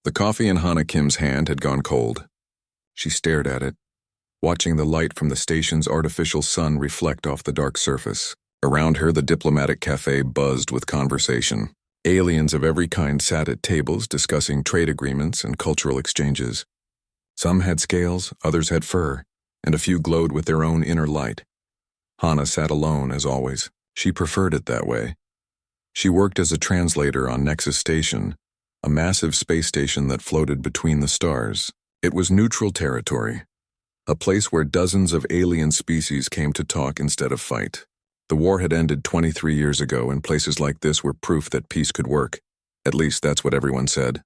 The coffee in Hana Kim's hand had gone cold. She stared at it, watching the light from the station's artificial sun reflect off the dark surface. Around her, the diplomatic cafe buzzed with conversation. Aliens of every kind sat at tables discussing trade agreements and cultural exchanges. Some had scales, others had fur, and a few glowed with their own inner light. Hana sat alone, as always. She preferred it that way. She worked as a translator on Nexus Station, a massive space station that floated between the stars. It was neutral territory, a place where dozens of alien species came to talk instead of fight. The war had ended 23 years ago, and places like this were proof that peace could work. At least that's what everyone said.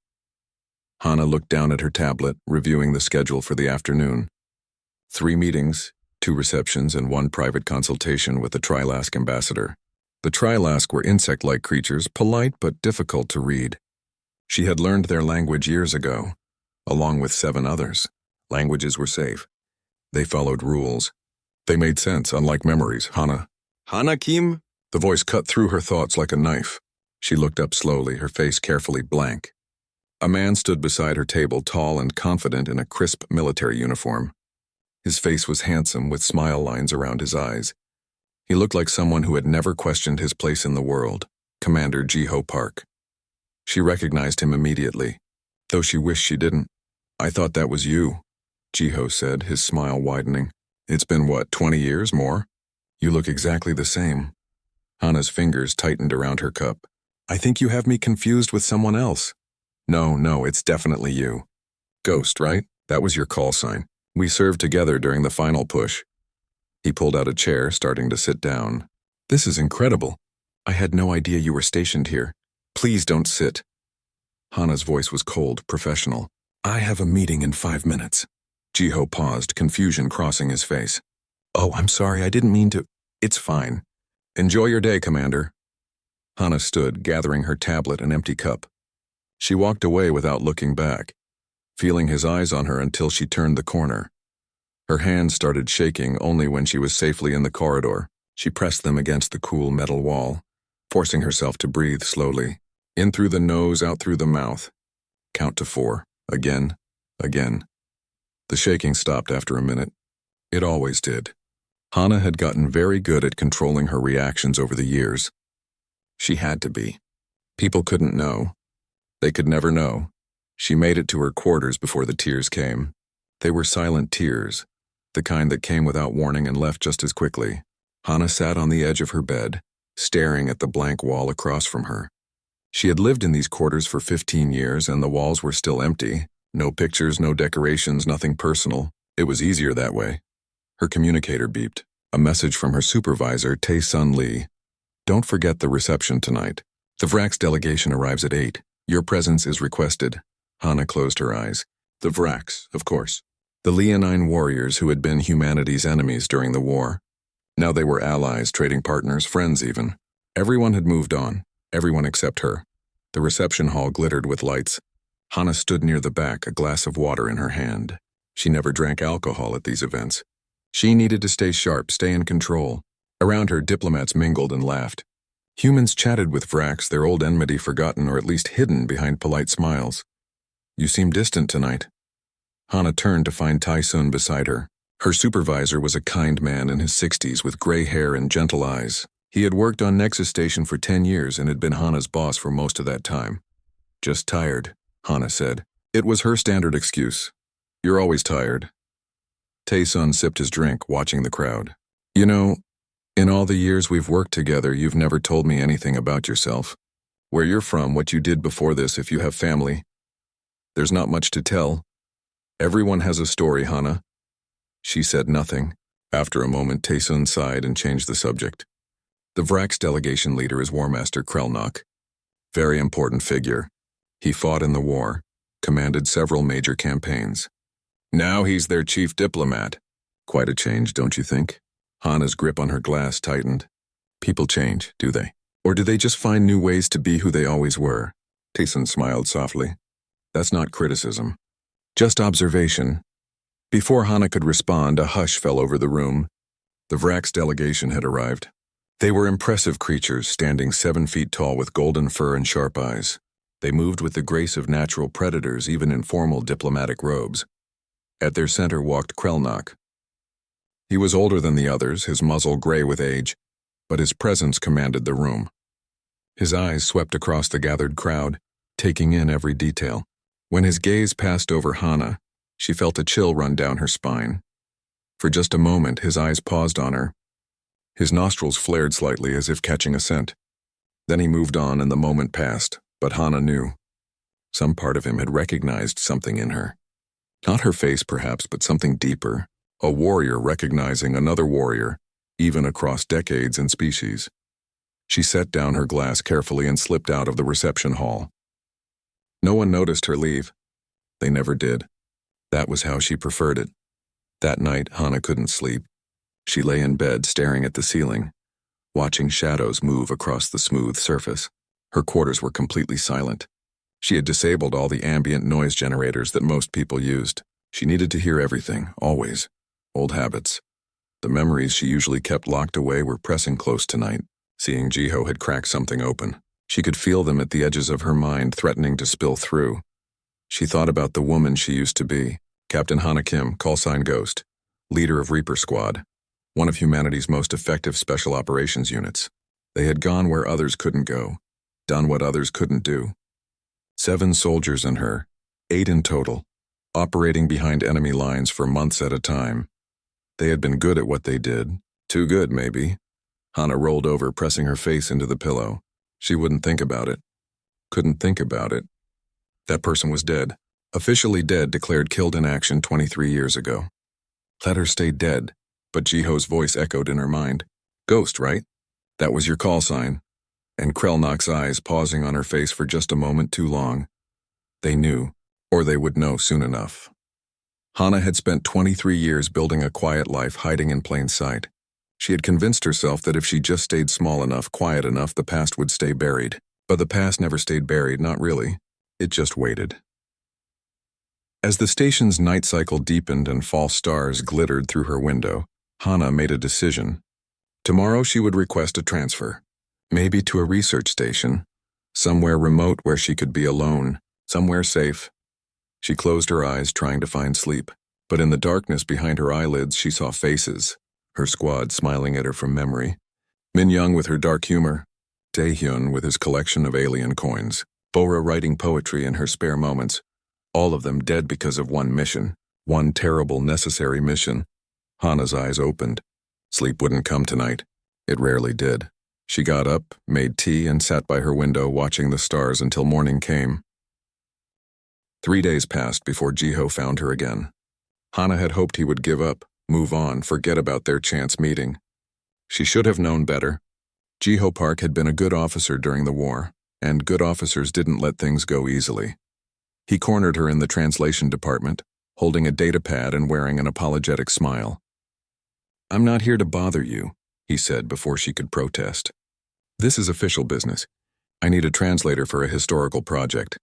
Hana looked down at her tablet, reviewing the schedule for the afternoon. 3 meetings, 2 receptions, and 1 private consultation with the Trilask ambassador. The Trilask were insect-like creatures, polite but difficult to read. She had learned their language years ago, along with 7 others. Languages were safe. They followed rules. They made sense, unlike memories. Hana Kim? The voice cut through her thoughts like a knife. She looked up slowly, her face carefully blank. A man stood beside her table, tall and confident in a crisp military uniform. His face was handsome, with smile lines around his eyes. He looked like someone who had never questioned his place in the world, Commander Jiho Park. She recognized him immediately, though she wished she didn't. "I thought that was you," Jiho said, his smile widening. "It's been, 20 years more? You look exactly the same." Hana's fingers tightened around her cup. "I think you have me confused with someone else." No, it's definitely you. Ghost, right? That was your call sign. We served together during the final push." He pulled out a chair, starting to sit down. "This is incredible. I had no idea you were stationed here. Please don't sit." Hana's voice was cold, professional. "I have a meeting in 5 minutes." Jiho paused, confusion crossing his face. "Oh, I'm sorry, I didn't mean to." "It's fine. Enjoy your day, Commander." Hana stood, gathering her tablet and empty cup. She walked away without looking back, feeling his eyes on her until she turned the corner. Her hands started shaking only when she was safely in the corridor. She pressed them against the cool metal wall, forcing herself to breathe slowly. In through the nose, out through the mouth. Count to 4. Again. The shaking stopped after a minute. It always did. Hana had gotten very good at controlling her reactions over the years. She had to be. People couldn't know. They could never know. She made it to her quarters before the tears came. They were silent tears, the kind that came without warning and left just as quickly. Hana sat on the edge of her bed, staring at the blank wall across from her. She had lived in these quarters for 15 years, and the walls were still empty. No pictures, no decorations, nothing personal. It was easier that way. Her communicator beeped. A message from her supervisor, Tae-sun Lee. "Don't forget the reception tonight. The Vrax delegation arrives at 8. Your presence is requested." Hana closed her eyes. The Vrax, of course. The Leonine warriors who had been humanity's enemies during the war. Now they were allies, trading partners, friends even. Everyone had moved on. Everyone except her. The reception hall glittered with lights. Hana stood near the back, a glass of water in her hand. She never drank alcohol at these events. She needed to stay sharp, stay in control. Around her, diplomats mingled and laughed. Humans chatted with Vrax, their old enmity forgotten or at least hidden behind polite smiles. "You seem distant tonight." Hana turned to find Tae-sun beside her. Her supervisor was a kind man in his 60s with gray hair and gentle eyes. He had worked on Nexus Station for 10 years and had been Hana's boss for most of that time. "Just tired," Hana said. It was her standard excuse. "You're always tired." Tae-sun sipped his drink, watching the crowd. "You know, in all the years we've worked together, you've never told me anything about yourself. Where you're from, what you did before this, if you have family. There's not much to tell. Everyone has a story, Hana." She said nothing. After a moment, Tae-sun sighed and changed the subject. "The Vrax delegation leader is War Master Krelnok. Very important figure. He fought in the war, commanded several major campaigns. Now he's their chief diplomat. Quite a change, don't you think?" Hana's grip on her glass tightened. People change, do they? Or do they just find new ways to be who they always were? Tae-sun smiled softly. "That's not criticism. Just observation." Before Hana could respond, a hush fell over the room. The Vrax delegation had arrived. They were impressive creatures, standing 7 feet tall with golden fur and sharp eyes. They moved with the grace of natural predators even in formal diplomatic robes. At their center walked Krelnok. He was older than the others, his muzzle gray with age, but his presence commanded the room. His eyes swept across the gathered crowd, taking in every detail. When his gaze passed over Hana, she felt a chill run down her spine. For just a moment, his eyes paused on her. His nostrils flared slightly as if catching a scent. Then he moved on and the moment passed, but Hana knew. Some part of him had recognized something in her. Not her face, perhaps, but something deeper. A warrior recognizing another warrior, even across decades and species. She set down her glass carefully and slipped out of the reception hall. No one noticed her leave. They never did. That was how she preferred it. That night, Hana couldn't sleep. She lay in bed staring at the ceiling, watching shadows move across the smooth surface. Her quarters were completely silent. She had disabled all the ambient noise generators that most people used. She needed to hear everything, always. Old habits. The memories she usually kept locked away were pressing close tonight. Seeing Jiho had cracked something open. She could feel them at the edges of her mind, threatening to spill through. She thought about the woman she used to be. Captain Hana Kim, callsign Ghost, leader of Reaper Squad, one of humanity's most effective special operations units. They had gone where others couldn't go, done what others couldn't do. 7 soldiers in her, 8 in total, operating behind enemy lines for months at a time. They had been good at what they did, too good maybe. Hana rolled over, pressing her face into the pillow. She wouldn't think about it. Couldn't think about it. That person was dead. Officially dead, declared killed in action 23 years ago. Let her stay dead, but Jiho's voice echoed in her mind. Ghost, right? That was your call sign. And Krelnok's eyes pausing on her face for just a moment too long. They knew, or they would know soon enough. Hana had spent 23 years building a quiet life hiding in plain sight. She had convinced herself that if she just stayed small enough, quiet enough, the past would stay buried. But the past never stayed buried, not really. It just waited. As the station's night cycle deepened and false stars glittered through her window, Hana made a decision. Tomorrow she would request a transfer. Maybe to a research station. Somewhere remote where she could be alone. Somewhere safe. She closed her eyes, trying to find sleep. But in the darkness behind her eyelids, she saw faces. Her squad smiling at her from memory. Min Young with her dark humor. Daehyun with his collection of alien coins. Bora writing poetry in her spare moments. All of them dead because of one mission. One terrible, necessary mission. Hana's eyes opened. Sleep wouldn't come tonight. It rarely did. She got up, made tea, and sat by her window watching the stars until morning came. 3 days passed before Jiho found her again. Hana had hoped he would give up, move on, forget about their chance meeting. She should have known better. Jiho Park had been a good officer during the war, and good officers didn't let things go easily. He cornered her in the translation department, holding a data pad and wearing an apologetic smile. "I'm not here to bother you," he said before she could protest. "This is official business. I need a translator for a historical project."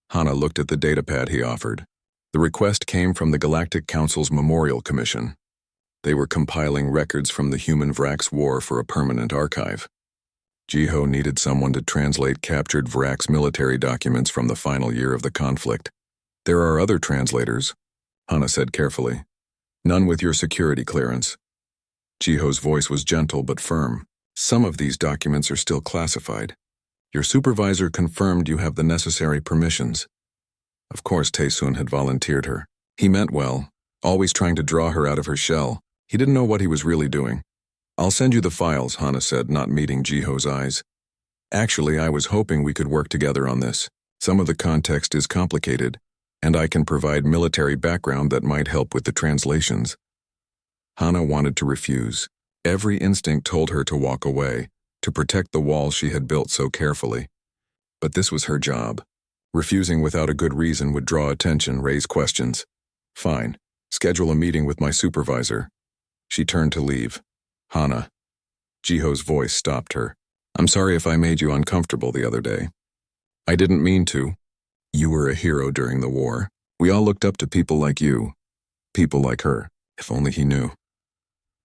Hana looked at the datapad he offered. The request came from the Galactic Council's Memorial Commission. They were compiling records from the Human Vrax War for a permanent archive. Jiho needed someone to translate captured Vrax military documents from the final year of the conflict. "There are other translators," Hana said carefully. "None with your security clearance." Jiho's voice was gentle but firm. "Some of these documents are still classified. Your supervisor confirmed you have the necessary permissions." Of course Taesun had volunteered her. He meant well, always trying to draw her out of her shell. He didn't know what he was really doing. "I'll send you the files," Hana said, not meeting Jiho's eyes. "Actually, I was hoping we could work together on this. Some of the context is complicated, and I can provide military background that might help with the translations." Hana wanted to refuse. Every instinct told her to walk away, to protect the wall she had built so carefully. But this was her job. Refusing without a good reason would draw attention, raise questions. "Fine. Schedule a meeting with my supervisor." She turned to leave. "Hana." Jiho's voice stopped her. "I'm sorry if I made you uncomfortable the other day. I didn't mean to. You were a hero during the war. We all looked up to people like you. People like her. If only he knew."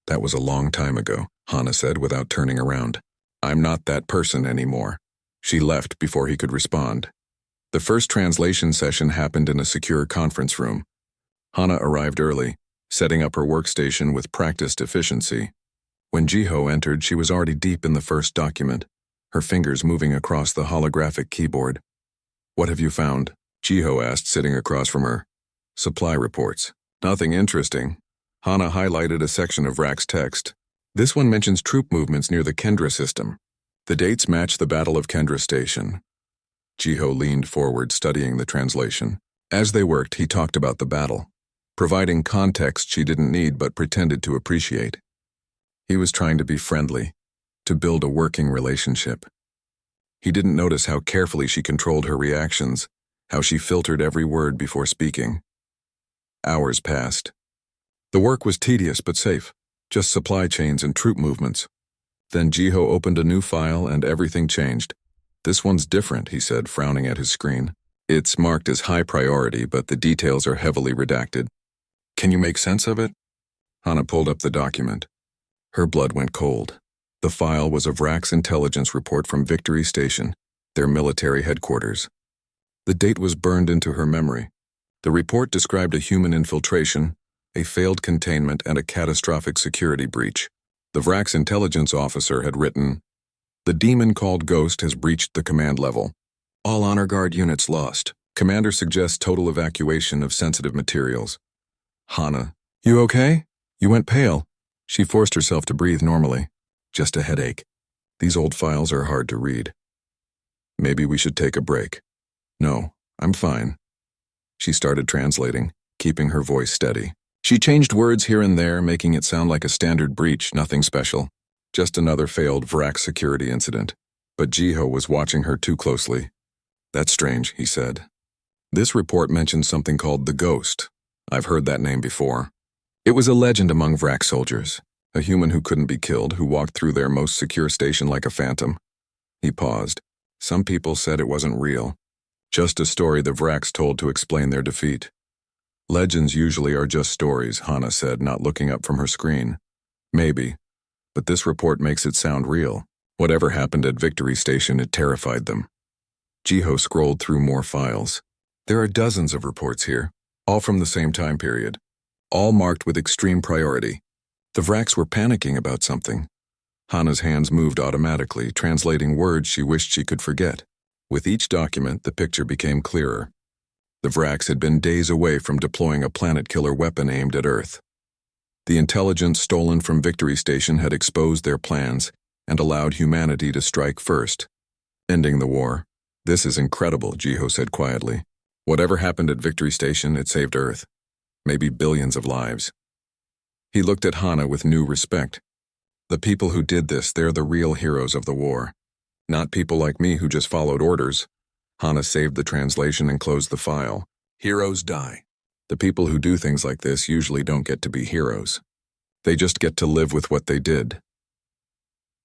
"That was a long time ago," Hana said without turning around. "I'm not that person anymore." She left before he could respond. The first translation session happened in a secure conference room. Hana arrived early, setting up her workstation with practiced efficiency. When Jiho entered, she was already deep in the first document, her fingers moving across the holographic keyboard. "What have you found?" Jiho asked, sitting across from her. "Supply reports. Nothing interesting." Hana highlighted a section of Rack's text. "This one mentions troop movements near the Kendra system. The dates match the Battle of Kendra Station." Jiho leaned forward, studying the translation. As they worked, he talked about the battle, providing context she didn't need but pretended to appreciate. He was trying to be friendly, to build a working relationship. He didn't notice how carefully she controlled her reactions, how she filtered every word before speaking. Hours passed. The work was tedious but safe, just supply chains and troop movements. Then Jiho opened a new file and everything changed. "This one's different," he said, frowning at his screen. "It's marked as high priority, but the details are heavily redacted. Can you make sense of it?" Hana pulled up the document. Her blood went cold. The file was of Rack's intelligence report from Victory Station, their military headquarters. The date was burned into her memory. The report described a human infiltration, a failed containment, and a catastrophic security breach. The Vrax intelligence officer had written, "The demon called Ghost has breached the command level. All honor guard units lost. Commander suggests total evacuation of sensitive materials." "Hana, you okay? You went pale." She forced herself to breathe normally. "Just a headache. These old files are hard to read. Maybe we should take a break." "No, I'm fine." She started translating, keeping her voice steady. She changed words here and there, making it sound like a standard breach, nothing special. Just another failed Vrax security incident. But Jiho was watching her too closely. "That's strange," he said. "This report mentions something called the Ghost. I've heard that name before. It was a legend among Vrax soldiers, a human who couldn't be killed, who walked through their most secure station like a phantom." He paused. "Some people said it wasn't real. Just a story the Vrax told to explain their defeat." "Legends usually are just stories," Hana said, not looking up from her screen. "Maybe, but this report makes it sound real. Whatever happened at Victory Station, it terrified them." Jiho scrolled through more files. "There are dozens of reports here, all from the same time period, all marked with extreme priority. The Vrax were panicking about something." Hana's hands moved automatically, translating words she wished she could forget. With each document, the picture became clearer. The Vrax had been days away from deploying a planet-killer weapon aimed at Earth. The intelligence stolen from Victory Station had exposed their plans and allowed humanity to strike first, ending the war. "This is incredible," Jiho said quietly. "Whatever happened at Victory Station, it saved Earth. Maybe billions of lives." He looked at Hana with new respect. "The people who did this, they're the real heroes of the war. Not people like me who just followed orders." Hana saved the translation and closed the file. "Heroes die. The people who do things like this usually don't get to be heroes. They just get to live with what they did."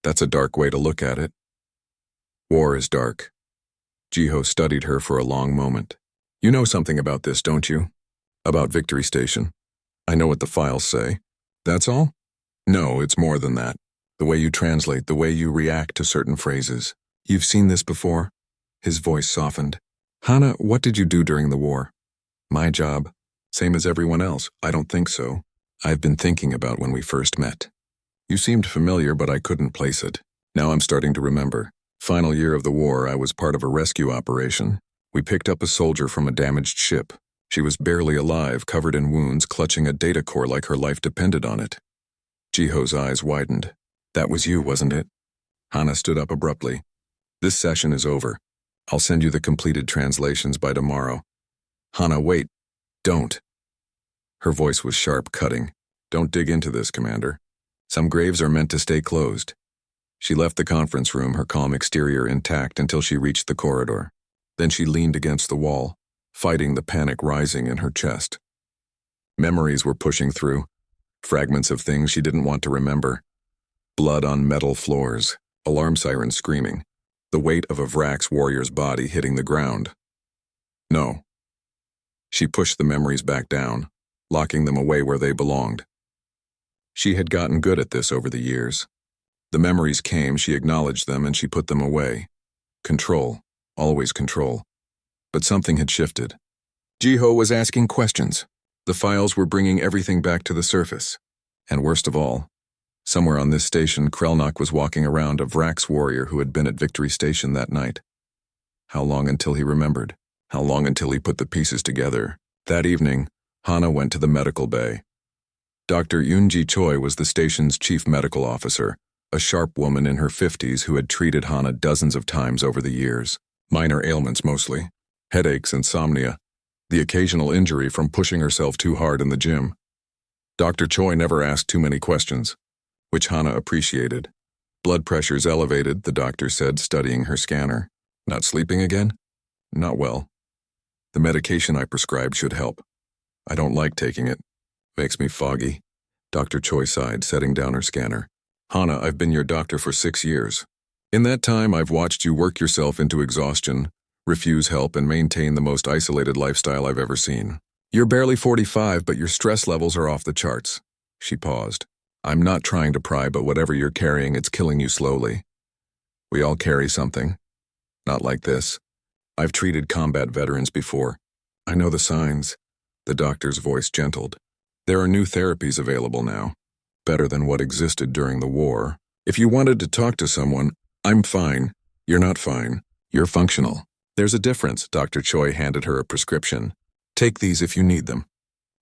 That's a dark way to look at it. War is dark. Jiho studied her for a long moment. "You know something about this, don't you? About Victory Station?" "I know what the files say." "That's all?" "No, it's more than that. The way you translate, the way you react to certain phrases. You've seen this before?" His voice softened. "Hana, what did you do during the war?" "My job. Same as everyone else." "I don't think so. I've been thinking about when we first met. You seemed familiar, but I couldn't place it. Now I'm starting to remember. Final year of the war, I was part of a rescue operation. We picked up a soldier from a damaged ship. She was barely alive, covered in wounds, clutching a data core like her life depended on it." Jiho's eyes widened. "That was you, wasn't it?" Hana stood up abruptly. "This session is over. I'll send you the completed translations by tomorrow." "Hana, wait. Don't." Her voice was sharp, cutting. "Don't dig into this, Commander. Some graves are meant to stay closed." She left the conference room, her calm exterior intact, until she reached the corridor. Then she leaned against the wall, fighting the panic rising in her chest. Memories were pushing through, fragments of things she didn't want to remember. Blood on metal floors, alarm sirens screaming, the weight of a Vrax warrior's body hitting the ground. No. She pushed the memories back down, locking them away where they belonged. She had gotten good at this over the years. The memories came, she acknowledged them, and she put them away. Control, always control. But something had shifted. Jiho was asking questions. The files were bringing everything back to the surface. And worst of all, somewhere on this station, Krelnok was walking around a Vrax warrior who had been at Victory Station that night. How long until he remembered? How long until he put the pieces together? That evening, Hana went to the medical bay. Dr. Yoonji Choi was the station's chief medical officer, a sharp woman in her 50s who had treated Hana dozens of times over the years. Minor ailments mostly. Headaches, insomnia. The occasional injury from pushing herself too hard in the gym. Dr. Choi never asked too many questions, which Hana appreciated. Blood pressure's elevated, the doctor said, studying her scanner. Not sleeping again? Not well. The medication I prescribed should help. I don't like taking it. Makes me foggy. Dr. Choi sighed, setting down her scanner. Hana, I've been your doctor for 6 years. In that time, I've watched you work yourself into exhaustion, refuse help, and maintain the most isolated lifestyle I've ever seen. You're barely 45, but your stress levels are off the charts. She paused. I'm not trying to pry, but whatever you're carrying, it's killing you slowly. We all carry something. Not like this. I've treated combat veterans before. I know the signs. The doctor's voice gentled. There are new therapies available now. Better than what existed during the war. If you wanted to talk to someone, I'm fine. You're not fine. You're functional. There's a difference. Dr. Choi handed her a prescription. Take these if you need them.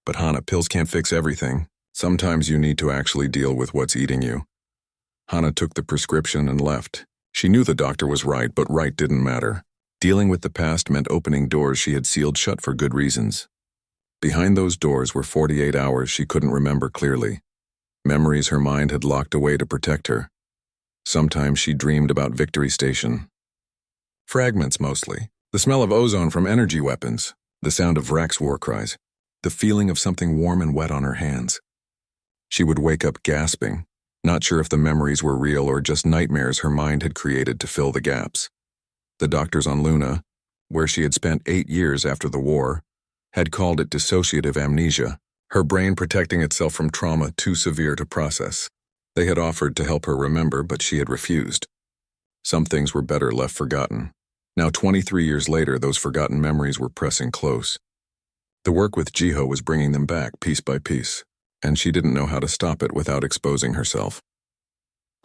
But Hana, pills can't fix everything. Sometimes you need to actually deal with what's eating you. Hana took the prescription and left. She knew the doctor was right, but right didn't matter. Dealing with the past meant opening doors she had sealed shut for good reasons. Behind those doors were 48 hours she couldn't remember clearly. Memories her mind had locked away to protect her. Sometimes she dreamed about Victory Station. Fragments mostly. The smell of ozone from energy weapons. The sound of Vrax war cries. The feeling of something warm and wet on her hands. She would wake up gasping, not sure if the memories were real or just nightmares her mind had created to fill the gaps. The doctors on Luna, where she had spent 8 years after the war, had called it dissociative amnesia, her brain protecting itself from trauma too severe to process. They had offered to help her remember, but she had refused. Some things were better left forgotten. Now 23 years later, those forgotten memories were pressing close. The work with Jiho was bringing them back piece by piece, and she didn't know how to stop it without exposing herself.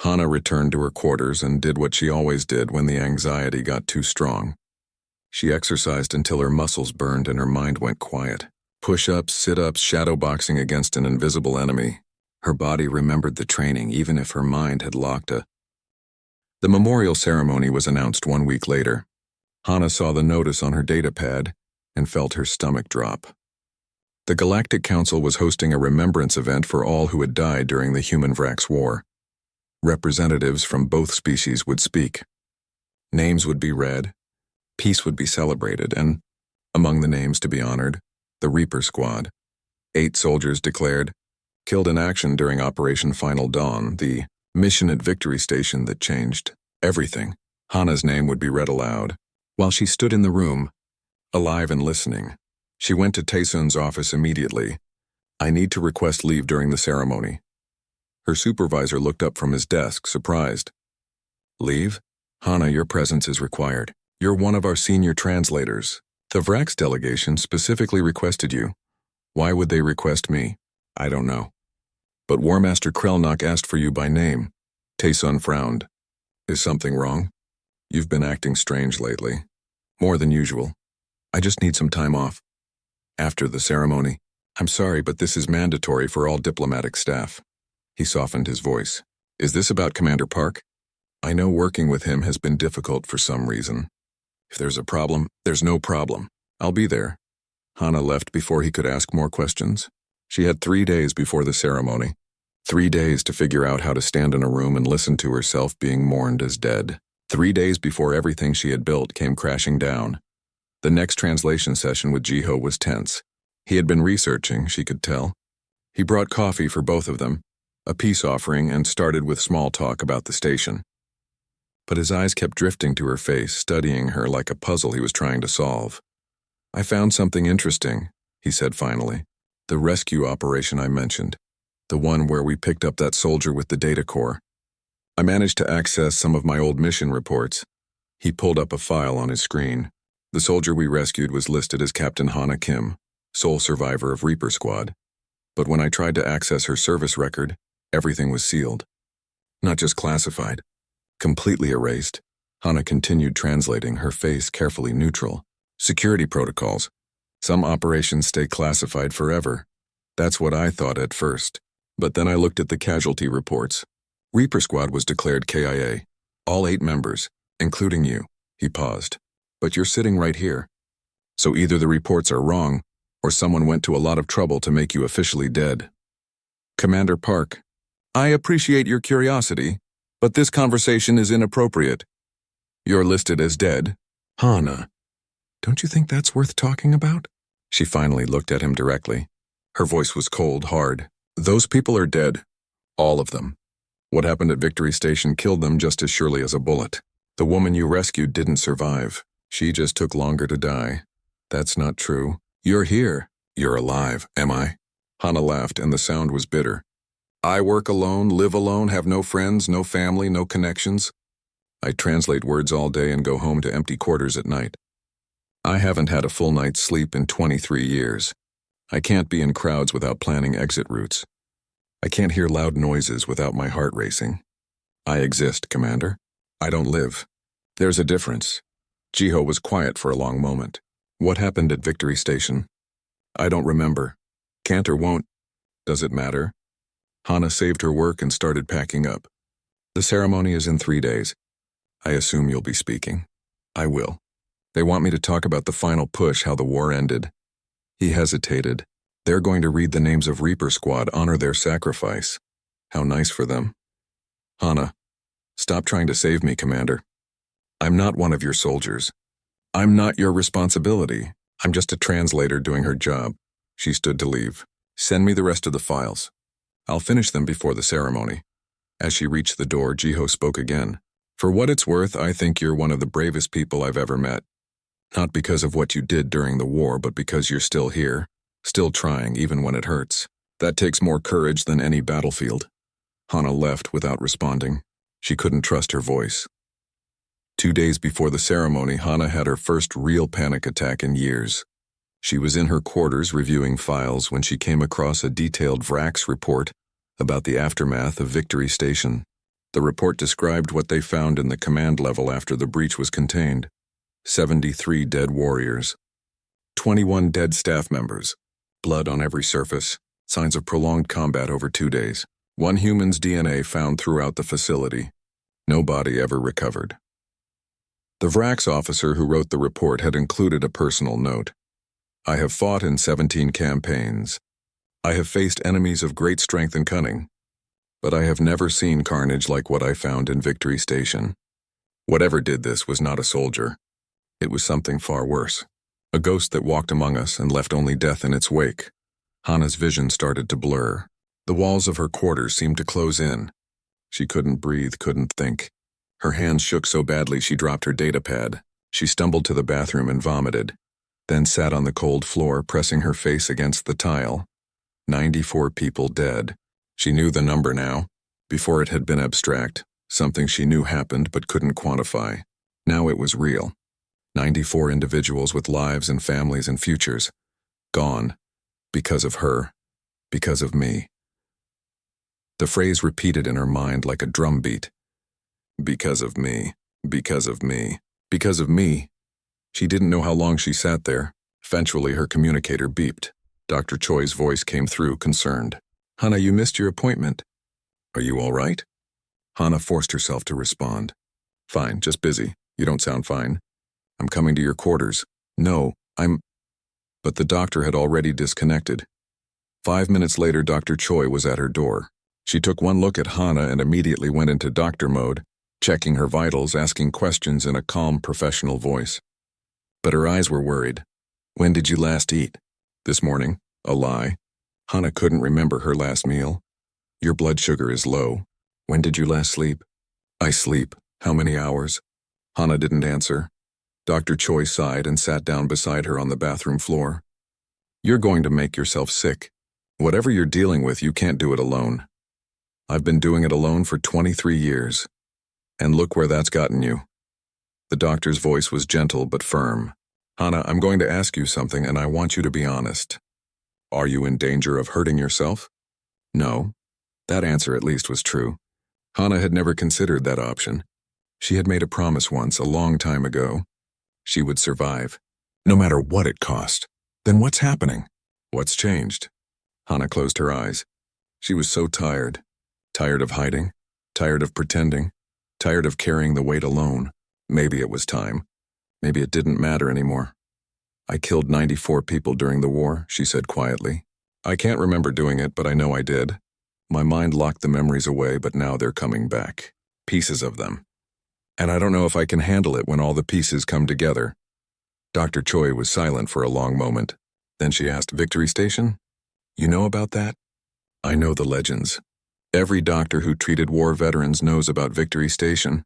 Hana returned to her quarters and did what she always did when the anxiety got too strong. She exercised until her muscles burned and her mind went quiet. Push-ups, sit-ups, shadowboxing against an invisible enemy. Her body remembered the training even if her mind had locked a... The memorial ceremony was announced 1 week later. Hana saw the notice on her datapad and felt her stomach drop. The Galactic Council was hosting a remembrance event for all who had died during the Human-Vrax War. Representatives from both species would speak. Names would be read, peace would be celebrated, and, among the names to be honored, the Reaper Squad. 8 soldiers declared, killed in action during Operation Final Dawn, the mission at Victory Station that changed everything. Hana's name would be read aloud. While she stood in the room, alive and listening, she went to Taesun's office immediately. I need to request leave during the ceremony. Her supervisor looked up from his desk, surprised. Leave? Hana, your presence is required. You're one of our senior translators. The Vrax delegation specifically requested you. Why would they request me? I don't know. But War Master Krelnok asked for you by name. Taesun frowned. Is something wrong? You've been acting strange lately. More than usual. I just need some time off. After the ceremony, I'm sorry, but this is mandatory for all diplomatic staff. He softened his voice. Is this about Commander Park? I know working with him has been difficult for some reason. If there's a problem, there's no problem. I'll be there. Hana left before he could ask more questions. She had 3 days before the ceremony. 3 days to figure out how to stand in a room and listen to herself being mourned as dead. 3 days before everything she had built came crashing down. The next translation session with Jiho was tense. He had been researching, she could tell. He brought coffee for both of them, a peace offering, and started with small talk about the station. But his eyes kept drifting to her face, studying her like a puzzle he was trying to solve. I found something interesting, he said finally. The rescue operation I mentioned. The one where we picked up that soldier with the data core. I managed to access some of my old mission reports. He pulled up a file on his screen. The soldier we rescued was listed as Captain Hana Kim, sole survivor of Reaper Squad. But when I tried to access her service record, everything was sealed. Not just classified, completely erased. Hana continued translating, her face carefully neutral. Security protocols. Some operations stay classified forever. That's what I thought at first. But then I looked at the casualty reports. Reaper Squad was declared KIA. All 8 members, including you. He paused. But you're sitting right here. So either the reports are wrong, or someone went to a lot of trouble to make you officially dead. Commander Park, I appreciate your curiosity, but this conversation is inappropriate. You're listed as dead. Hana, don't you think that's worth talking about? She finally looked at him directly. Her voice was cold, hard. Those people are dead. All of them. What happened at Victory Station killed them just as surely as a bullet. The woman you rescued didn't survive. She just took longer to die. That's not true. You're here. You're alive, am I? Hana laughed, and the sound was bitter. I work alone, live alone, have no friends, no family, no connections. I translate words all day and go home to empty quarters at night. I haven't had a full night's sleep in 23 years. I can't be in crowds without planning exit routes. I can't hear loud noises without my heart racing. I exist, Commander. I don't live. There's a difference. Jiho was quiet for a long moment. What happened at Victory Station? I don't remember. Can't or won't. Does it matter? Hana saved her work and started packing up. The ceremony is in 3 days. I assume you'll be speaking. I will. They want me to talk about the final push, how the war ended. He hesitated. They're going to read the names of Reaper Squad, honor their sacrifice. How nice for them. Hana, stop trying to save me, Commander. I'm not one of your soldiers. I'm not your responsibility. I'm just a translator doing her job. She stood to leave. Send me the rest of the files. I'll finish them before the ceremony. As she reached the door, Jiho spoke again. For what it's worth, I think you're one of the bravest people I've ever met. Not because of what you did during the war, but because you're still here, still trying even when it hurts. That takes more courage than any battlefield. Hana left without responding. She couldn't trust her voice. 2 days before the ceremony, Hana had her first real panic attack in years. She was in her quarters reviewing files when she came across a detailed VRAX report about the aftermath of Victory Station. The report described what they found in the command level after the breach was contained. 73 dead warriors. 21 dead staff members. Blood on every surface. Signs of prolonged combat over 2 days. 1 human's DNA found throughout the facility. No body ever recovered. The VRAX officer who wrote the report had included a personal note. I have fought in 17 campaigns. I have faced enemies of great strength and cunning. But I have never seen carnage like what I found in Victory Station. Whatever did this was not a soldier. It was something far worse. A ghost that walked among us and left only death in its wake. Hana's vision started to blur. The walls of her quarters seemed to close in. She couldn't breathe, couldn't think. Her hands shook so badly she dropped her datapad. She stumbled to the bathroom and vomited, then sat on the cold floor, pressing her face against the tile. 94 people dead. She knew the number now. Before it had been abstract, something she knew happened but couldn't quantify. Now it was real. 94 individuals with lives and families and futures. Gone. Because of her. Because of me. The phrase repeated in her mind like a drumbeat. Because of me. Because of me. Because of me. She didn't know how long she sat there. Eventually her communicator beeped. Dr. Choi's voice came through, concerned. Hana, you missed your appointment. Are you all right? Hana forced herself to respond. Fine, just busy. You don't sound fine. I'm coming to your quarters. No, But the doctor had already disconnected. 5 minutes later, Dr. Choi was at her door. She took one look at Hana and immediately went into doctor mode, checking her vitals, asking questions in a calm, professional voice. But her eyes were worried. When did you last eat? This morning. A lie. Hana couldn't remember her last meal. Your blood sugar is low. When did you last sleep? I sleep. How many hours? Hana didn't answer. Dr. Choi sighed and sat down beside her on the bathroom floor. You're going to make yourself sick. Whatever you're dealing with, you can't do it alone. I've been doing it alone for 23 years. And look where that's gotten you. The doctor's voice was gentle but firm. Hana, I'm going to ask you something and I want you to be honest. Are you in danger of hurting yourself? No. That answer at least was true. Hana had never considered that option. She had made a promise once, a long time ago. She would survive, no matter what it cost. Then what's happening? What's changed? Hana closed her eyes. She was so tired. Tired of hiding. Tired of pretending. Tired of carrying the weight alone. Maybe it was time. Maybe it didn't matter anymore. I killed 94 people during the war, she said quietly. I can't remember doing it, but I know I did. My mind locked the memories away, but now they're coming back. Pieces of them. And I don't know if I can handle it when all the pieces come together. Dr. Choi was silent for a long moment. Then she asked, Victory Station? You know about that? I know the legends. Every doctor who treated war veterans knows about Victory Station.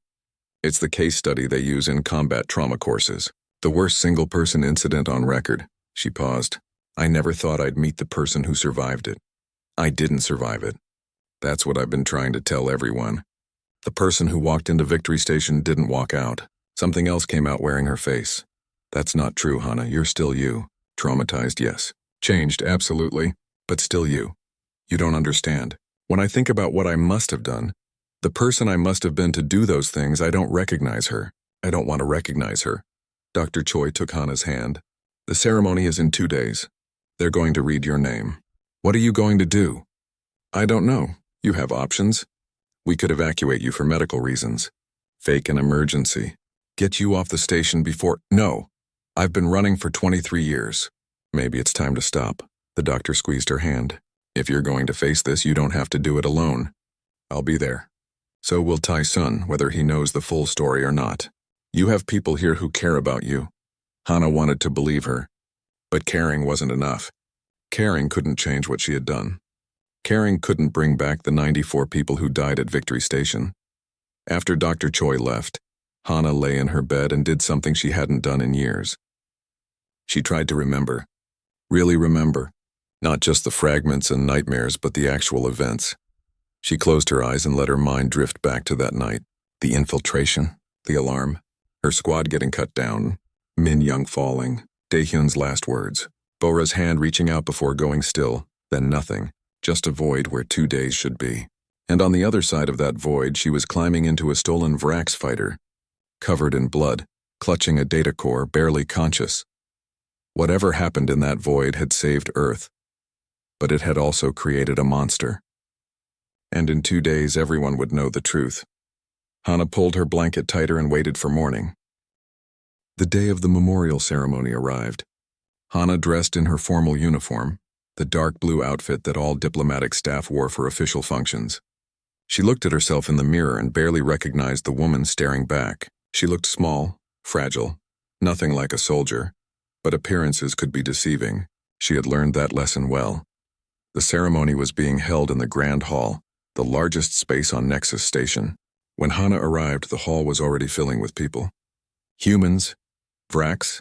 It's the case study they use in combat trauma courses. The worst single-person incident on record. She paused. I never thought I'd meet the person who survived it. I didn't survive it. That's what I've been trying to tell everyone. The person who walked into Victory Station didn't walk out. Something else came out wearing her face. That's not true, Hana. You're still you. Traumatized, yes. Changed, absolutely. But still you. You don't understand. When I think about what I must have done, the person I must have been to do those things, I don't recognize her. I don't want to recognize her. Dr. Choi took Hana's hand. The ceremony is in 2 days. They're going to read your name. What are you going to do? I don't know. You have options. We could evacuate you for medical reasons. Fake an emergency. Get you off the station before— No. I've been running for 23 years. Maybe it's time to stop. The doctor squeezed her hand. If you're going to face this, you don't have to do it alone. I'll be there. So will Tai-sun, whether he knows the full story or not. You have people here who care about you. Hana wanted to believe her. But caring wasn't enough. Caring couldn't change what she had done. Caring couldn't bring back the 94 people who died at Victory Station. After Dr. Choi left, Hana lay in her bed and did something she hadn't done in years. She tried to remember. Really remember. Not just the fragments and nightmares, but the actual events. She closed her eyes and let her mind drift back to that night. The infiltration, the alarm, her squad getting cut down, Min Young falling, Daehyun's last words, Bora's hand reaching out before going still, then nothing, just a void where 2 days should be. And on the other side of that void, she was climbing into a stolen Vrax fighter, covered in blood, clutching a data core, barely conscious. Whatever happened in that void had saved Earth, but it had also created a monster. And in 2 days, everyone would know the truth. Hana pulled her blanket tighter and waited for morning. The day of the memorial ceremony arrived. Hana dressed in her formal uniform, the dark blue outfit that all diplomatic staff wore for official functions. She looked at herself in the mirror and barely recognized the woman staring back. She looked small, fragile, nothing like a soldier, but appearances could be deceiving. She had learned that lesson well. The ceremony was being held in the Grand Hall, the largest space on Nexus Station. When Hana arrived, the hall was already filling with people. Humans, Vrax,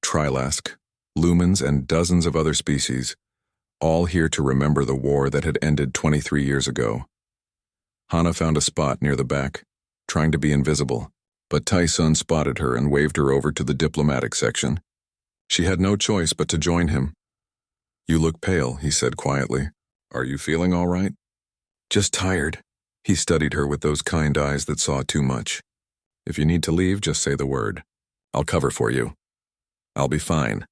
Trilask, Lumens, and dozens of other species, all here to remember the war that had ended 23 years ago. Hana found a spot near the back, trying to be invisible, but Tai-sun spotted her and waved her over to the diplomatic section. She had no choice but to join him. You look pale, he said quietly. Are you feeling all right? Just tired. He studied her with those kind eyes that saw too much. If you need to leave, just say the word. I'll cover for you. I'll be fine.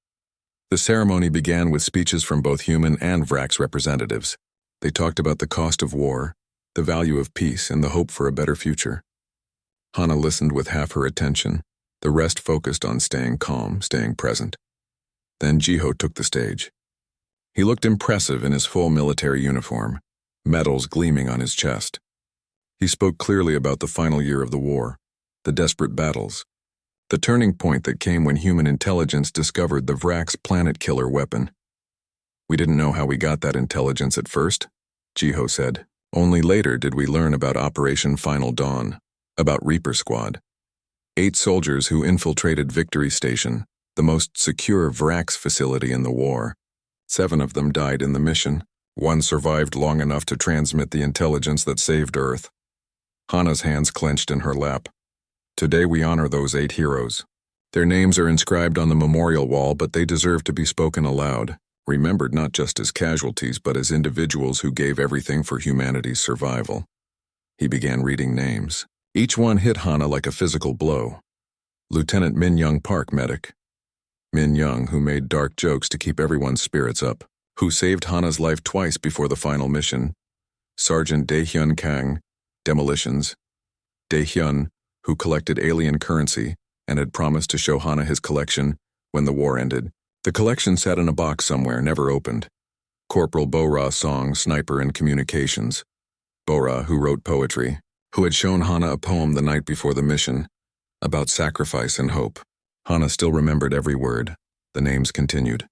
The ceremony began with speeches from both human and Vrax representatives. They talked about the cost of war, the value of peace, and the hope for a better future. Hana listened with half her attention, the rest focused on staying calm, staying present. Then Jiho took the stage. He looked impressive in his full military uniform, medals gleaming on his chest. He spoke clearly about the final year of the war, the desperate battles, the turning point that came when human intelligence discovered the Vrax planet-killer weapon. We didn't know how we got that intelligence at first, Jiho said. Only later did we learn about Operation Final Dawn, about Reaper Squad. 8 soldiers who infiltrated Victory Station, the most secure Vrax facility in the war. 7 of them died in the mission. 1 survived long enough to transmit the intelligence that saved Earth. Hana's hands clenched in her lap. Today we honor those 8 heroes. Their names are inscribed on the memorial wall, but they deserve to be spoken aloud, remembered not just as casualties but as individuals who gave everything for humanity's survival. He began reading names. Each one hit Hana like a physical blow. Lieutenant Min Young Park, medic. Min Young, who made dark jokes to keep everyone's spirits up, who saved Hana's life twice before the final mission. Sergeant Dae-hyun Kang, demolitions. Dae-hyun, who collected alien currency and had promised to show Hana his collection when the war ended. The collection sat in a box somewhere, never opened. Corporal Bo-ra Song, sniper in communications. Bo-ra, who wrote poetry, who had shown Hana a poem the night before the mission, about sacrifice and hope. Hana still remembered every word. The names continued.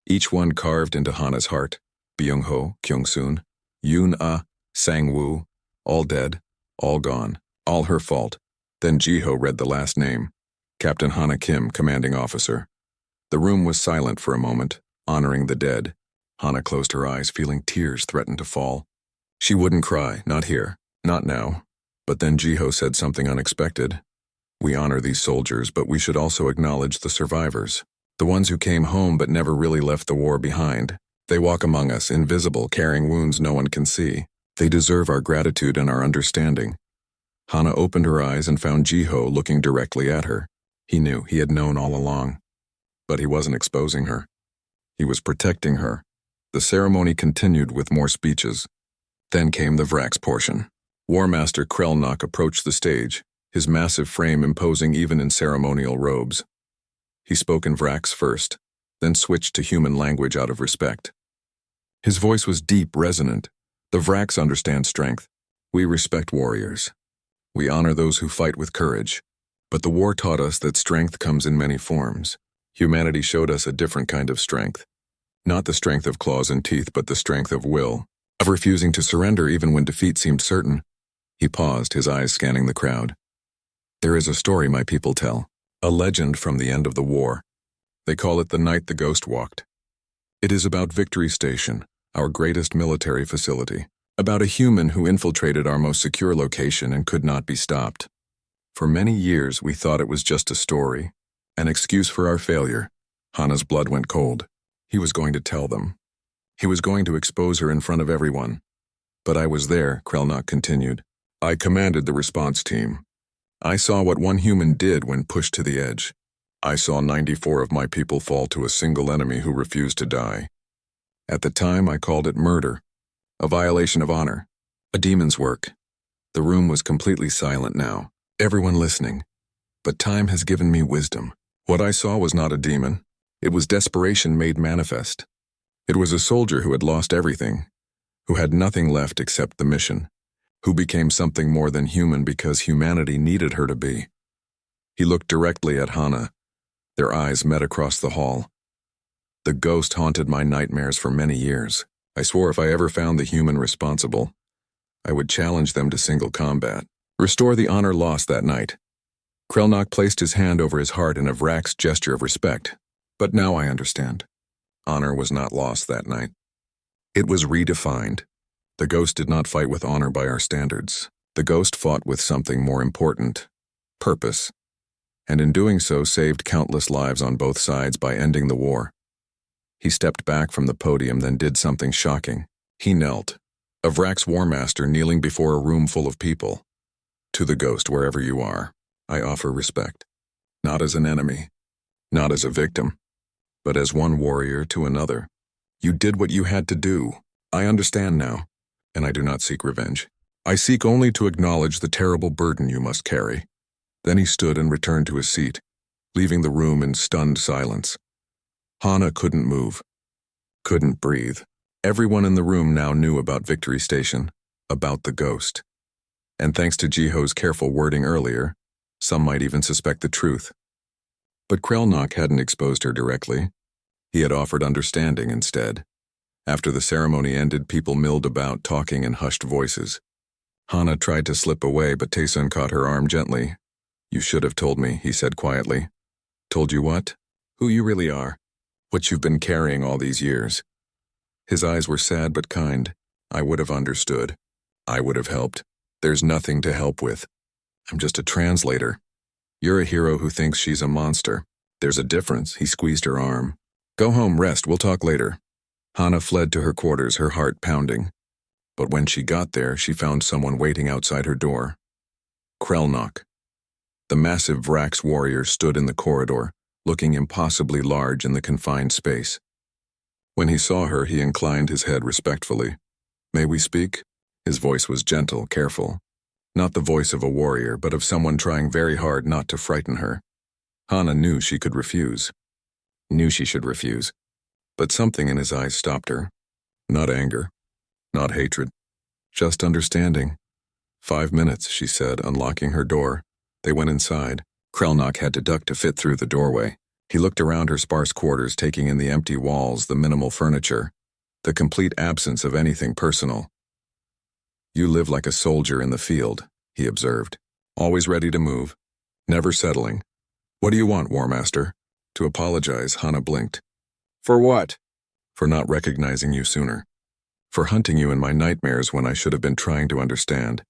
Each one carved into Hana's heart. Byung-ho, Kyung-soon, Yoon-ah, Sang-woo, all dead, all gone, all her fault. Then Ji-ho read the last name. Captain Hana Kim, commanding officer. The room was silent for a moment, honoring the dead. Hana closed her eyes, feeling tears threaten to fall. She wouldn't cry, not here, not now. But then Ji-ho said something unexpected. We honor these soldiers, but we should also acknowledge the survivors. The ones who came home but never really left the war behind. They walk among us, invisible, carrying wounds no one can see. They deserve our gratitude and our understanding. Hana opened her eyes and found Ji-ho looking directly at her. He knew, he had known all along. But he wasn't exposing her. He was protecting her. The ceremony continued with more speeches. Then came the Vrax portion. War Master Krelnok approached the stage, his massive frame imposing even in ceremonial robes. He spoke in Vrax first, then switched to human language out of respect. His voice was deep, resonant. The Vrax understand strength. We respect warriors. We honor those who fight with courage. But the war taught us that strength comes in many forms. Humanity showed us a different kind of strength. Not the strength of claws and teeth, but the strength of will, of refusing to surrender even when defeat seemed certain. He paused, his eyes scanning the crowd. There is a story my people tell, a legend from the end of the war. They call it the night the ghost walked. It is about Victory Station, our greatest military facility, about a human who infiltrated our most secure location and could not be stopped. For many years, we thought it was just a story, an excuse for our failure. Hana's blood went cold. He was going to tell them. He was going to expose her in front of everyone. But I was there, Krelnok continued. I commanded the response team. I saw what one human did when pushed to the edge. I saw 94 of my people fall to a single enemy who refused to die. At the time, I called it murder, a violation of honor, a demon's work. The room was completely silent now. Everyone listening. But time has given me wisdom. What I saw was not a demon. It was desperation made manifest. It was a soldier who had lost everything, who had nothing left except the mission, who became something more than human because humanity needed her to be. He looked directly at Hana. Their eyes met across the hall. The ghost haunted my nightmares for many years. I swore if I ever found the human responsible, I would challenge them to single combat. Restore the honor lost that night. Krelnok placed his hand over his heart in a Vrax gesture of respect. But now I understand. Honor was not lost that night. It was redefined. The ghost did not fight with honor by our standards. The ghost fought with something more important, purpose. And in doing so saved countless lives on both sides by ending the war. He stepped back from the podium, then did something shocking. He knelt, a Vrax War Master kneeling before a room full of people. To the ghost, wherever you are, I offer respect. Not as an enemy, not as a victim, but as one warrior to another. You did what you had to do. I understand now, and I do not seek revenge. I seek only to acknowledge the terrible burden you must carry. Then he stood and returned to his seat, leaving the room in stunned silence. Hana couldn't move, couldn't breathe. Everyone in the room now knew about Victory Station, about the ghost. And thanks to Ji-ho's careful wording earlier, some might even suspect the truth. But Krelnok hadn't exposed her directly. He had offered understanding instead. After the ceremony ended, people milled about, talking in hushed voices. Hana tried to slip away, but Taesun caught her arm gently. You should have told me, he said quietly. Told you what? Who you really are. What you've been carrying all these years. His eyes were sad but kind. I would have understood. I would have helped. There's nothing to help with. I'm just a translator. You're a hero who thinks she's a monster. There's a difference. He squeezed her arm. Go home, rest, we'll talk later. Hana fled to her quarters, her heart pounding. But when she got there, she found someone waiting outside her door. Krelnok. The massive Vrax warrior stood in the corridor, looking impossibly large in the confined space. When he saw her, he inclined his head respectfully. May we speak? His voice was gentle, careful. Not the voice of a warrior, but of someone trying very hard not to frighten her. Hana knew she could refuse. Knew she should refuse. But something in his eyes stopped her. Not anger. Not hatred. Just understanding. 5 minutes, she said, unlocking her door. They went inside. Krelnok had to duck to fit through the doorway. He looked around her sparse quarters, taking in the empty walls, the minimal furniture, the complete absence of anything personal. You live like a soldier in the field, he observed. Always ready to move. Never settling. What do you want, War Master? To apologize, Hana blinked. For what? For not recognizing you sooner. For hunting you in my nightmares when I should have been trying to understand.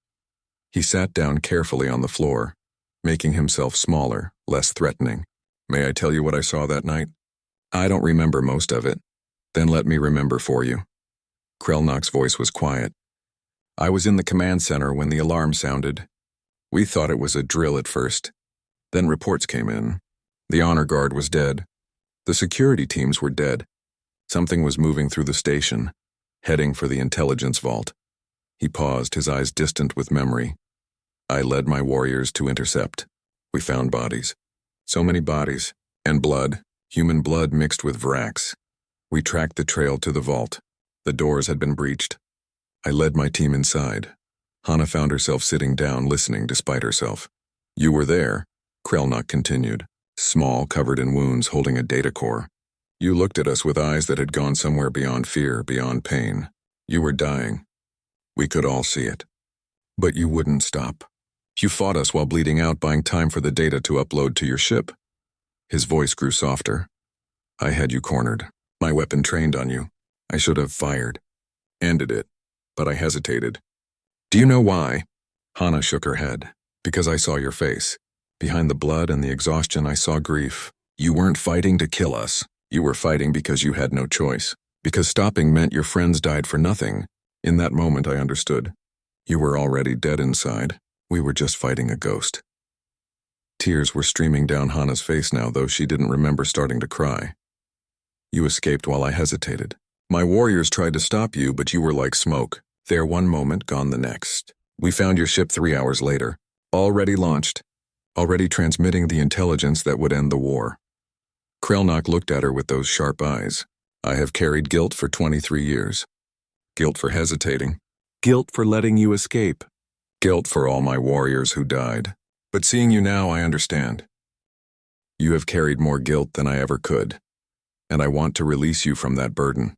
He sat down carefully on the floor, making himself smaller, less threatening. May I tell you what I saw that night? I don't remember most of it. Then let me remember for you. Krelnok's voice was quiet. I was in the command center when the alarm sounded. We thought it was a drill at first. Then reports came in. The honor guard was dead. The security teams were dead. Something was moving through the station, heading for the intelligence vault. He paused, his eyes distant with memory. I led my warriors to intercept. We found bodies. So many bodies. And blood. Human blood mixed with Vrax. We tracked the trail to the vault. The doors had been breached. I led my team inside. Hana found herself sitting down, listening despite herself. You were there, Krelnok continued, small, covered in wounds, holding a data core. You looked at us with eyes that had gone somewhere beyond fear, beyond pain. You were dying. We could all see it. But you wouldn't stop. You fought us while bleeding out, buying time for the data to upload to your ship. His voice grew softer. I had you cornered. My weapon trained on you. I should have fired. Ended it. But I hesitated. Do you know why? Hana shook her head. Because I saw your face. Behind the blood and the exhaustion, I saw grief. You weren't fighting to kill us. You were fighting because you had no choice. Because stopping meant your friends died for nothing. In that moment, I understood. You were already dead inside. We were just fighting a ghost. Tears were streaming down Hana's face now, though she didn't remember starting to cry. You escaped while I hesitated. My warriors tried to stop you, but you were like smoke. There one moment, gone the next. We found your ship 3 hours later. Already launched. Already transmitting the intelligence that would end the war. Krelnok looked at her with those sharp eyes. I have carried guilt for 23 years. Guilt for hesitating. Guilt for letting you escape. Guilt for all my warriors who died. But seeing you now, I understand. You have carried more guilt than I ever could. And I want to release you from that burden.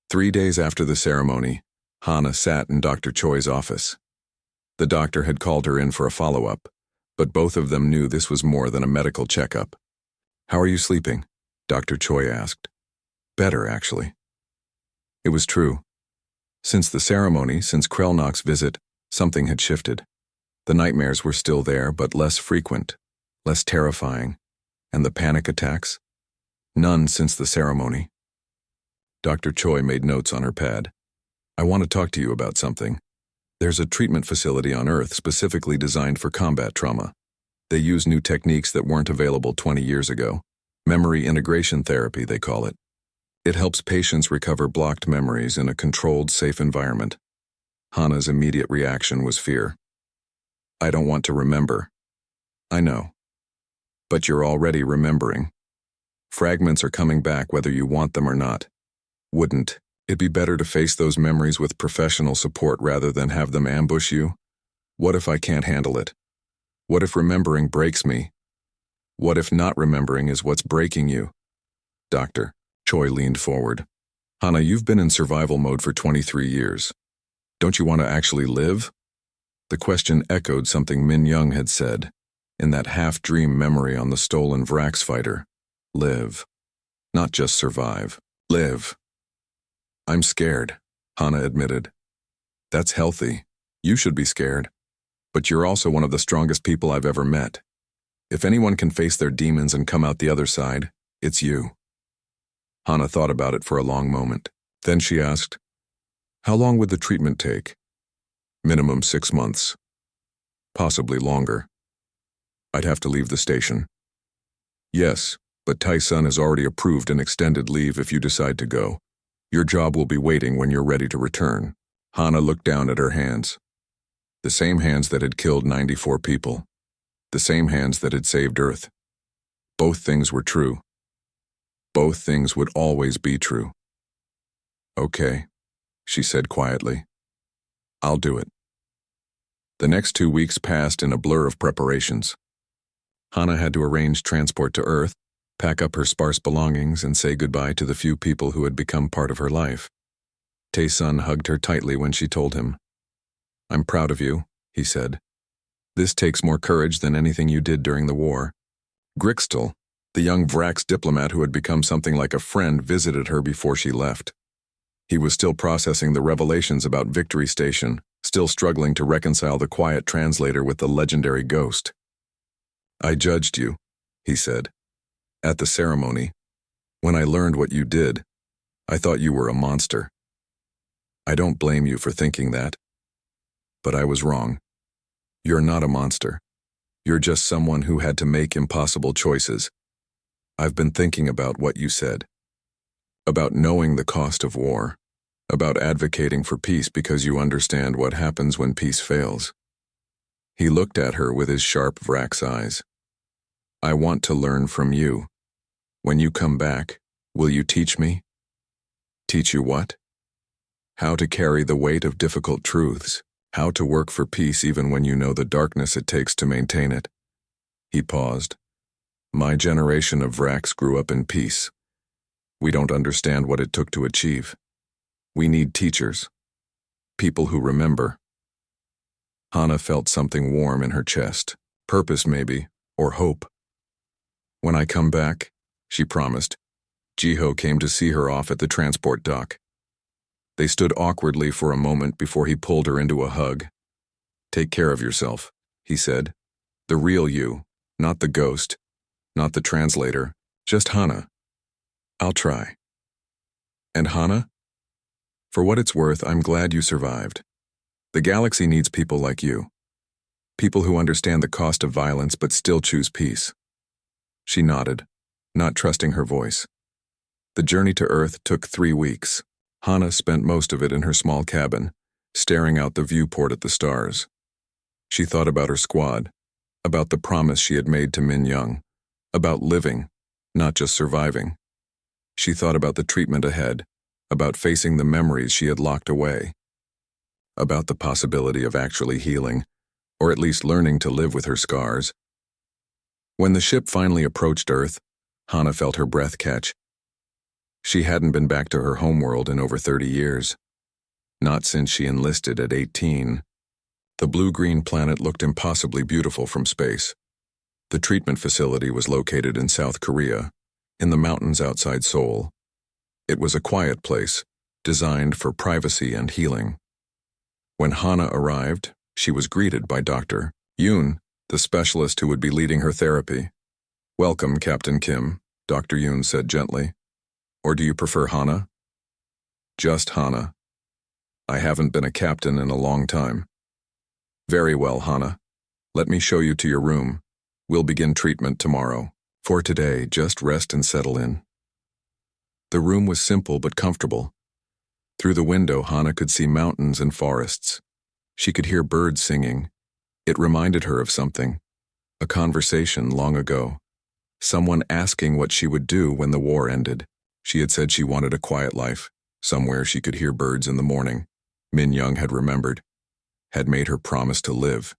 3 days after the ceremony, Hana sat in Dr. Choi's office. The doctor had called her in for a follow-up, but both of them knew this was more than a medical checkup. How are you sleeping? Dr. Choi asked. Better, actually. It was true. Since the ceremony, since Krelnok's visit, something had shifted. The nightmares were still there, but less frequent, less terrifying. And the panic attacks? None since the ceremony. Dr. Choi made notes on her pad. I want to talk to you about something. There's a treatment facility on Earth specifically designed for combat trauma. They use new techniques that weren't available 20 years ago. Memory integration therapy, they call it. It helps patients recover blocked memories in a controlled, safe environment. Hana's immediate reaction was fear. I don't want to remember. I know. But you're already remembering. Fragments are coming back whether you want them or not. Wouldn't it be better to face those memories with professional support rather than have them ambush you? What if I can't handle it? What if remembering breaks me? What if not remembering is what's breaking you? Dr. Choi leaned forward. Hana, you've been in survival mode for 23 years. Don't you want to actually live? The question echoed something Min Young had said, in that half-dream memory on the stolen Vrax fighter. Live. Not just survive. Live. I'm scared, Hana admitted. That's healthy. You should be scared. But you're also one of the strongest people I've ever met. If anyone can face their demons and come out the other side, it's you. Hana thought about it for a long moment. Then she asked, "How long would the treatment take?" "Minimum 6 months. Possibly longer. I'd have to leave the station." "Yes, but Tai-sun has already approved an extended leave if you decide to go. Your job will be waiting when you're ready to return." Hana looked down at her hands. The same hands that had killed 94 people. The same hands that had saved Earth. Both things were true. Both things would always be true. "Okay," she said quietly. "I'll do it." The next 2 weeks passed in a blur of preparations. Hana had to arrange transport to Earth, pack up her sparse belongings, and say goodbye to the few people who had become part of her life. Tai-sun hugged her tightly when she told him. "I'm proud of you," he said. "This takes more courage than anything you did during the war." Grixtel, the young Vrax diplomat who had become something like a friend, visited her before she left. He was still processing the revelations about Victory Station, still struggling to reconcile the quiet translator with the legendary ghost. "I judged you," he said. "At the ceremony, when I learned what you did, I thought you were a monster. I don't blame you for thinking that. But I was wrong. You're not a monster. You're just someone who had to make impossible choices. I've been thinking about what you said. About knowing the cost of war. About advocating for peace because you understand what happens when peace fails." He looked at her with his sharp Vrax eyes. "I want to learn from you. When you come back, will you teach me?" "Teach you what?" "How to carry the weight of difficult truths. How to work for peace even when you know the darkness it takes to maintain it." He paused. "My generation of Vrax grew up in peace. We don't understand what it took to achieve. We need teachers. People who remember." Hana felt something warm in her chest. Purpose, maybe, or hope. "When I come back," she promised. Jiho came to see her off at the transport dock. They stood awkwardly for a moment before he pulled her into a hug. "Take care of yourself," he said. "The real you, not the ghost, not the translator, just Hana." "I'll try." "And Hana? For what it's worth, I'm glad you survived. The galaxy needs people like you. People who understand the cost of violence but still choose peace." She nodded, not trusting her voice. The journey to Earth took 3 weeks. Hana spent most of it in her small cabin, staring out the viewport at the stars. She thought about her squad, about the promise she had made to Min Young, about living, not just surviving. She thought about the treatment ahead, about facing the memories she had locked away, about the possibility of actually healing, or at least learning to live with her scars. When the ship finally approached Earth, Hana felt her breath catch. She hadn't been back to her homeworld in over 30 years. Not since she enlisted at 18. The blue-green planet looked impossibly beautiful from space. The treatment facility was located in South Korea, in the mountains outside Seoul. It was a quiet place, designed for privacy and healing. When Hana arrived, she was greeted by Dr. Yoon, the specialist who would be leading her therapy. "Welcome, Captain Kim," Dr. Yoon said gently. "Or do you prefer Hana?" "Just Hana. I haven't been a captain in a long time." "Very well, Hana. Let me show you to your room. We'll begin treatment tomorrow. For today, just rest and settle in." The room was simple but comfortable. Through the window, Hana could see mountains and forests. She could hear birds singing. It reminded her of something. A conversation long ago. Someone asking what she would do when the war ended. She had said she wanted a quiet life, somewhere she could hear birds in the morning. Min Young had remembered, had made her promise to live.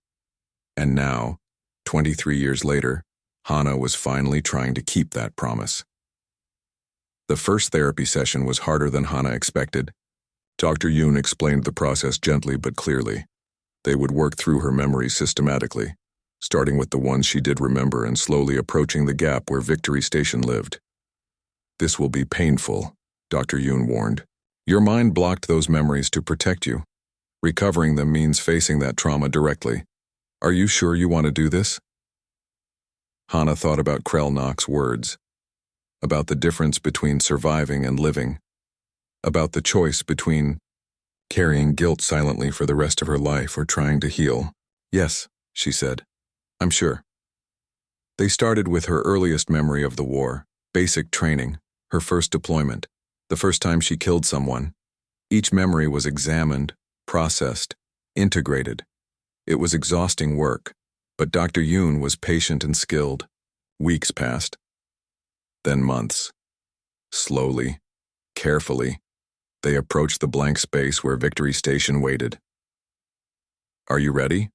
And now, 23 years later, Hana was finally trying to keep that promise. The first therapy session was harder than Hana expected. Dr. Yoon explained the process gently but clearly. They would work through her memories systematically, starting with the ones she did remember and slowly approaching the gap where Victory Station lived. "This will be painful," Dr. Yoon warned. "Your mind blocked those memories to protect you. Recovering them means facing that trauma directly. Are you sure you want to do this?" Hana thought about Krelnok's words, about the difference between surviving and living, about the choice between carrying guilt silently for the rest of her life or trying to heal. Yes, she said. I'm sure. They started with her earliest memory of the war, basic training, her first deployment, the first time she killed someone. Each memory was examined, processed, integrated. It was exhausting work, but Dr. Yoon was patient and skilled. Weeks passed. Then months. Slowly, carefully, they approached the blank space where Victory Station waited. Are you ready?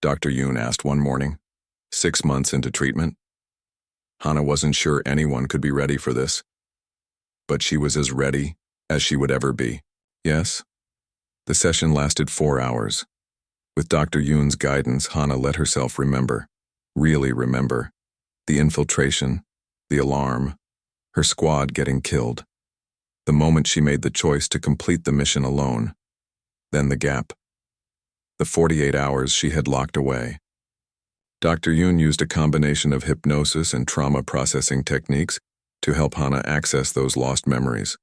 Dr. Yoon asked one morning, 6 months into treatment. Hana wasn't sure anyone could be ready for this, but she was as ready as she would ever be. Yes? The session lasted 4 hours. With Dr. Yoon's guidance, Hana let herself remember, really remember, the infiltration, the alarm, her squad getting killed, the moment she made the choice to complete the mission alone, then the gap, the 48 hours she had locked away. Dr. Yoon used a combination of hypnosis and trauma processing techniques to help Hana access those lost memories.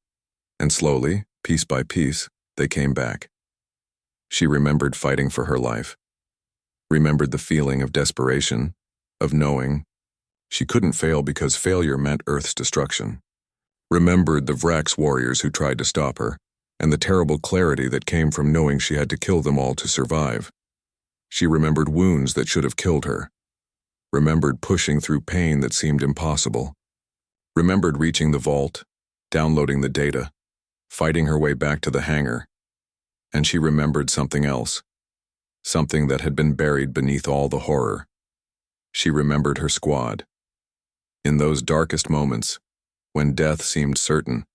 And slowly, piece by piece, they came back. She remembered fighting for her life, remembered the feeling of desperation, of knowing she couldn't fail because failure meant Earth's destruction, remembered the Vrax warriors who tried to stop her, and the terrible clarity that came from knowing she had to kill them all to survive. She remembered wounds that should have killed her, remembered pushing through pain that seemed impossible, remembered reaching the vault, downloading the data, fighting her way back to the hangar. And she remembered something else, something that had been buried beneath all the horror. She remembered her squad. In those darkest moments, when death seemed certain,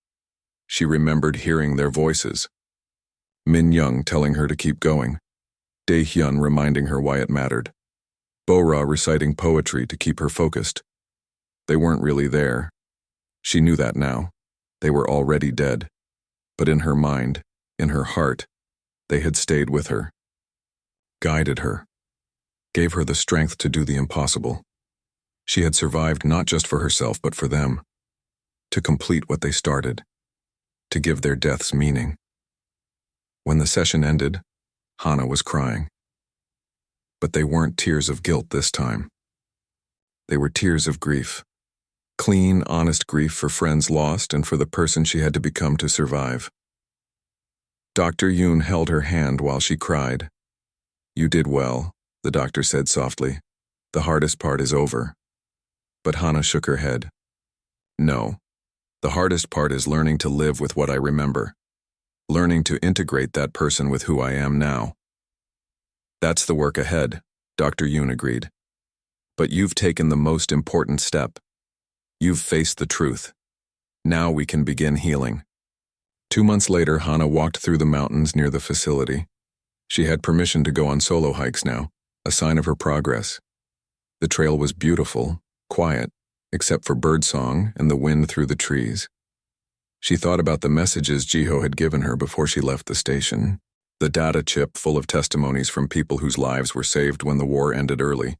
she remembered hearing their voices. Min Young telling her to keep going, Dae Hyun reminding her why it mattered, Bo-ra reciting poetry to keep her focused. They weren't really there. She knew that now. They were already dead. But in her mind, in her heart, they had stayed with her, guided her, gave her the strength to do the impossible. She had survived not just for herself but for them, to complete what they started, to give their deaths meaning. When the session ended, Hana was crying. But they weren't tears of guilt this time. They were tears of grief. Clean, honest grief for friends lost and for the person she had to become to survive. Dr. Yoon held her hand while she cried. You did well, the doctor said softly. The hardest part is over. But Hana shook her head. No. The hardest part is learning to live with what I remember. Learning to integrate that person with who I am now. That's the work ahead, Dr. Yoon agreed. But you've taken the most important step. You've faced the truth. Now we can begin healing. 2 months later, Hana walked through the mountains near the facility. She had permission to go on solo hikes now, a sign of her progress. The trail was beautiful, quiet, except for birdsong and the wind through the trees. She thought about the messages Jiho had given her before she left the station, the data chip full of testimonies from people whose lives were saved when the war ended early.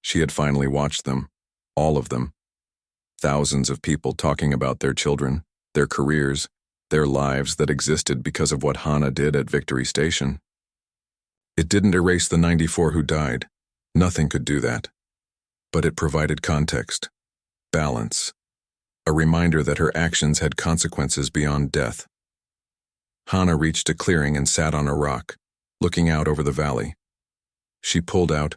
She had finally watched them, all of them. Thousands of people talking about their children, their careers, their lives that existed because of what Hana did at Victory Station. It didn't erase the 94 who died. Nothing could do that. But it provided context, balance, a reminder that her actions had consequences beyond death. Hana reached a clearing and sat on a rock, looking out over the valley. She pulled out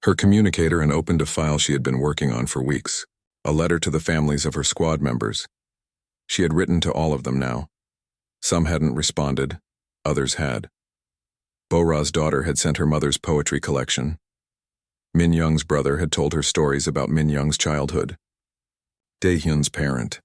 her communicator and opened a file she had been working on for weeks, a letter to the families of her squad members. She had written to all of them now. Some hadn't responded, others had. Bo-ra's daughter had sent her mother's poetry collection. Min Young's brother had told her stories about Min Young's childhood. Dae Hyun's parent,